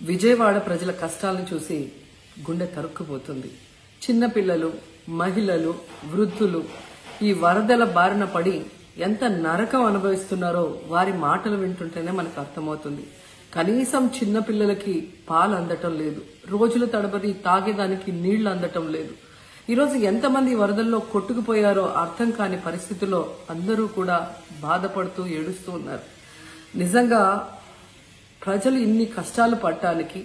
విజయవాడ ప్రజల కష్టాలను చూసి గుండె తరుక్కుపోతుంది. చిన్నపిల్లలు, మహిళలు, వృద్ధులు ఈ వరదల బారిన పడి ఎంత నరకం అనుభవిస్తున్నారో వారి మాటలు వింటుంటేనే మనకు అర్థమవుతుంది. కనీసం చిన్నపిల్లలకి పాలు అందటం లేదు, రోజుల తడబడి తాగేదానికి నీళ్లు అందటం లేదు. ఈరోజు ఎంతమంది వరదల్లో కొట్టుకుపోయారో అర్థం కాని పరిస్థితుల్లో అందరూ కూడా బాధపడుతూ ఏడుస్తూ ఉన్నారు. నిజంగా ప్రజలు ఇన్ని కష్టాలు పడటానికి,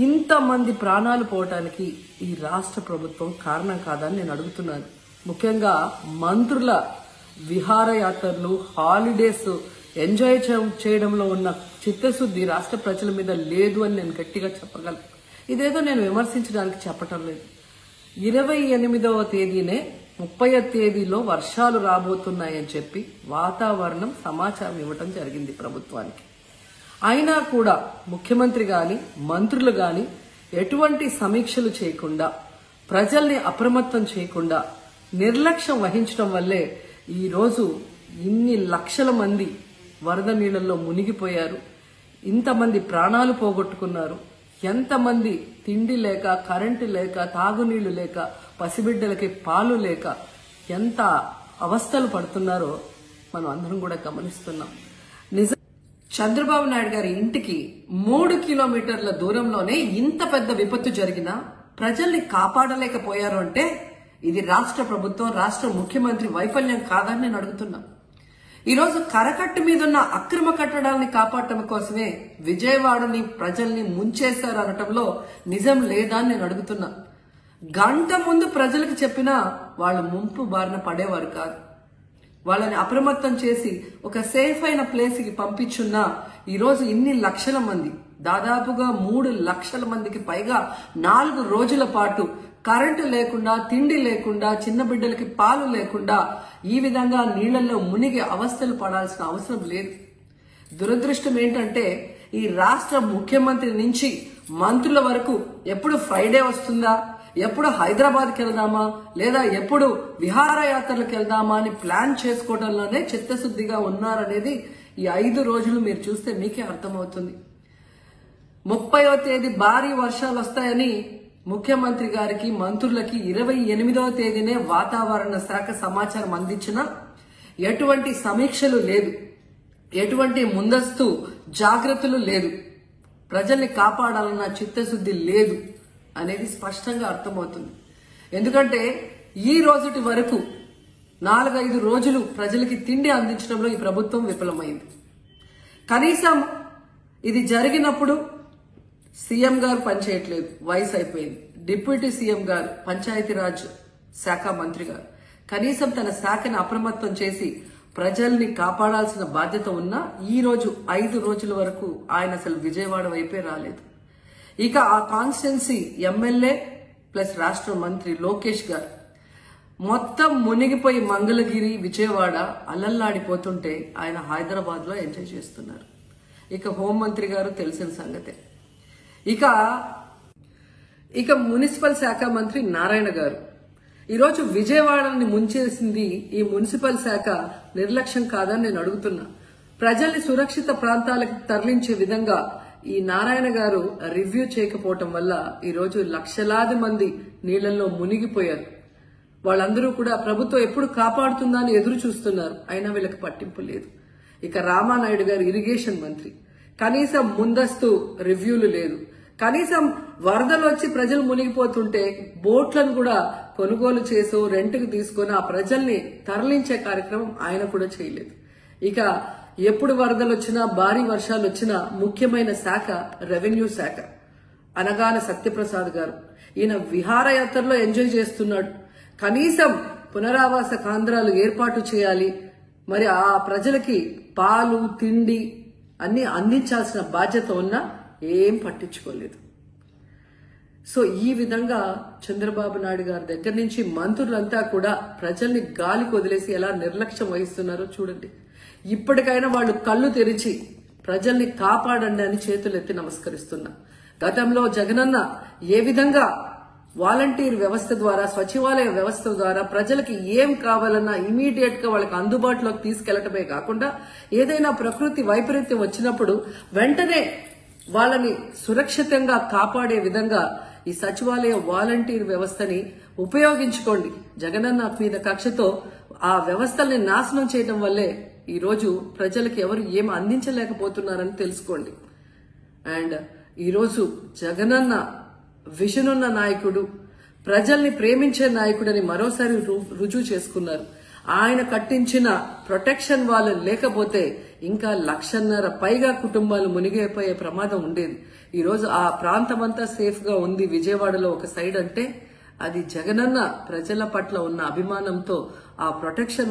ఇంతమంది ప్రాణాలు పోవటానికి ఈ రాష్ట్ర ప్రభుత్వం కారణం కాదని నేను అడుగుతున్నాను. ముఖ్యంగా మంత్రుల విహారయాత్రలు, హాలిడేస్ ఎంజాయ్ చేయడంలో ఉన్న చిత్తశుద్ధి రాష్ట్ర ప్రజల మీద లేదు అని నేను గట్టిగా చెప్పగలను. ఇదేదో నేను విమర్శించడానికి చెప్పటం లేదు. 28వ తేదీనే 30వ తేదీలో వర్షాలు రాబోతున్నాయని చెప్పి వాతావరణం సమాచారం ఇవ్వటం జరిగింది ప్రభుత్వానికి. అయినా కూడా ముఖ్యమంత్రి గాని, మంత్రులు గాని ఎటువంటి సమీక్షలు చేయకుండా, ప్రజల్ని అప్రమత్తం చేయకుండా నిర్లక్ష్యం వహించడం వల్లే ఈ రోజు ఇన్ని లక్షల మంది వరద నీళ్లలో మునిగిపోయారు. ఇంతమంది ప్రాణాలు పోగొట్టుకున్నారు. ఎంతమంది తిండి లేక, కరెంటు లేక, తాగునీళ్లు లేక, పసిబిడ్డలకి పాలు లేక ఎంత అవస్థలు పడుతున్నారో మనం అందరం కూడా గమనిస్తున్నాం. చంద్రబాబు నాయుడు గారి ఇంటికి 3 కిలోమీటర్ల దూరంలోనే ఇంత పెద్ద విపత్తు జరిగినా ప్రజల్ని కాపాడలేకపోయారు అంటే ఇది రాష్ట్ర ప్రభుత్వం, రాష్ట్ర ముఖ్యమంత్రి వైఫల్యం కాదని నేను అడుగుతున్నా. ఈరోజు కరకట్టు మీదున్న అక్రమ కట్టడాలని కాపాడటం కోసమే విజయవాడని ప్రజల్ని ముంచేశారు అనటంలో నిజం లేదా అని నేను అడుగుతున్నా. గంట ముందు ప్రజలకు చెప్పినా వాళ్ళు ముంపు బారిన పడేవారు కాదు. వాళ్ళని అప్రమత్తం చేసి ఒక సేఫ్ అయిన ప్లేస్ కి పంపించున్నా ఈరోజు ఇన్ని లక్షల మంది, దాదాపుగా 3 లక్షల మందికి పైగా 4 రోజుల పాటు కరెంటు లేకుండా, తిండి లేకుండా, చిన్న బిడ్డలకి పాలు లేకుండా ఈ విధంగా నీళ్లలో మునిగి అవస్థలు పడాల్సిన అవసరం లేదు. దురదృష్టం ఏంటంటే ఈ రాష్ట్ర ముఖ్యమంత్రి నుంచి మంత్రుల వరకు ఎప్పుడు ఫ్రైడే వస్తుందా, ఎప్పుడు హైదరాబాద్కి వెళ్దామా, లేదా ఎప్పుడు విహారయాత్రలకు వెళ్దామా అని ప్లాన్ చేసుకోవడంలోనే చిత్తశుద్ధిగా ఉన్నారనేది ఈ 5 రోజులు మీరు చూస్తే మీకే అర్థమవుతుంది. 30వ తేదీ భారీ వర్షాలు వస్తాయని ముఖ్యమంత్రి గారికి, మంత్రులకి 28వ తేదీనే వాతావరణ శాఖ సమాచారం అందించినా ఎటువంటి సమీక్షలు లేదు, ఎటువంటి ముందస్తు జాగ్రత్తలు లేదు, ప్రజల్ని కాపాడాలన్న చిత్తశుద్ధి లేదు అనేది స్పష్టంగా అర్థమవుతుంది. ఎందుకంటే ఈ రోజుటి వరకు 4-5 రోజులు ప్రజలకి తిండి అందించడంలో ఈ ప్రభుత్వం విఫలమైంది. కనీసం ఇది జరిగినప్పుడు సీఎం గారు పనిచేయట్లేదు, వయసు అయిపోయింది. డిప్యూటీ సీఎం గారు, పంచాయతీరాజ్ శాఖ మంత్రి గారు కనీసం తన శాఖను అప్రమత్తం చేసి ప్రజల్ని కాపాడాల్సిన బాధ్యత ఉన్నా ఈ రోజు 5 రోజుల వరకు ఆయన అసలు విజయవాడ వైపే రాలేదు. ఇక ఆ కాన్స్టిట్యున్సీ ఎమ్మెల్యే ప్లస్ రాష్ట్ర మంత్రి లోకేష్ గారు మొత్తం మునిగిపోయి మంగళగిరి, విజయవాడ అల్లల్లాడిపోతుంటే ఆయన హైదరాబాద్ లో ఎంజాయ్ చేస్తున్నారు. ఇక హోంమంత్రి గారు తెలిసిన సంగతే. ఇక మున్సిపల్ శాఖ మంత్రి నారాయణ గారు ఈరోజు విజయవాడని ముంచేసింది ఈ మున్సిపల్ శాఖ నిర్లక్ష్యం కాదని నేను అడుగుతున్నా. ప్రజల్ని సురక్షిత ప్రాంతాలకు తరలించే విధంగా ఈ నారాయణ గారు రివ్యూ చేయకపోవటం వల్ల ఈరోజు లక్షలాది మంది నీళ్లలో మునిగిపోయారు. వాళ్ళందరూ కూడా ప్రభుత్వం ఎప్పుడు కాపాడుతుందా అని ఎదురు చూస్తున్నారు. అయినా వీళ్ళకి పట్టింపు లేదు. ఇక రామానాయుడు గారు ఇరిగేషన్ మంత్రి, కనీసం ముందస్తు రివ్యూలు లేదు. కనీసం వరదలు వచ్చి ప్రజలు మునిగిపోతుంటే బోట్లను కూడా కొనుగోలు చేసో రెంట్కి తీసుకొని ఆ ప్రజల్ని తరలించే కార్యక్రమం ఆయన కూడా చేయలేదు. ఇక ఎప్పుడు వరదలు వచ్చినా, భారీ వర్షాలు వచ్చినా ముఖ్యమైన శాఖ రెవెన్యూ శాఖ. అనగాన సత్యప్రసాద్ గారు ఈయన విహారయాత్రలో ఎంజాయ్ చేస్తున్నాడు. కనీసం పునరావాస కేంద్రాలు ఏర్పాటు చేయాలి, మరి ఆ ప్రజలకి పాలు, తిండి అన్ని అందించాల్సిన బాధ్యత ఉన్నా ఏం పట్టించుకోలేదు. సో ఈ విధంగా చంద్రబాబు నాయుడు గారి దగ్గర నుంచి మంత్రులంతా కూడా ప్రజల్ని గాలికి వదిలేసి ఎలా నిర్లక్ష్యం వహిస్తున్నారో చూడండి. ఇప్పటికైనా వాళ్ళు కళ్ళు తెరిచి ప్రజల్ని కాపాడండి అని చేతులెత్తి నమస్కరిస్తున్నా. గతంలో జగనన్న ఏ విధంగా వాలంటీర్ వ్యవస్థ ద్వారా, సచివాలయ వ్యవస్థ ద్వారా ప్రజలకి ఏం కావాలన్నా ఇమీడియట్ గా వాళ్ళకి అందుబాటులోకి తీసుకెళ్లటమే కాకుండా ఏదైనా ప్రకృతి వైపరీత్యం వచ్చినప్పుడు వెంటనే వాళ్ళని సురక్షితంగా కాపాడే విధంగా ఈ సచివాలయ వాలంటీర్ వ్యవస్థని ఉపయోగించుకోండి. జగనన్న మీద కక్షతో ఆ వ్యవస్థల్ని నాశనం చేయడం వల్లే ఈ రోజు ప్రజలకు ఎవరు ఏం అందించలేకపోతున్నారని తెలుసుకోండి. అండ్ ఈరోజు జగనన్న విజన్ ఉన్న నాయకుడు, ప్రజల్ని ప్రేమించే నాయకుడని మరోసారి రుజువు చేసుకున్నారు. ఆయన కట్టించిన ప్రొటెక్షన్ వాళ్ళు లేకపోతే ఇంకా 1,50,000 పైగా కుటుంబాలు మునిగిపోయే ప్రమాదం ఉండేది. ఈ రోజు ఆ ప్రాంతం అంతా సేఫ్ గా ఉంది విజయవాడలో ఒక సైడ్ అంటే అది జగనన్న ప్రజల పట్ల ఉన్న అభిమానంతో ఆ ప్రొటెక్షన్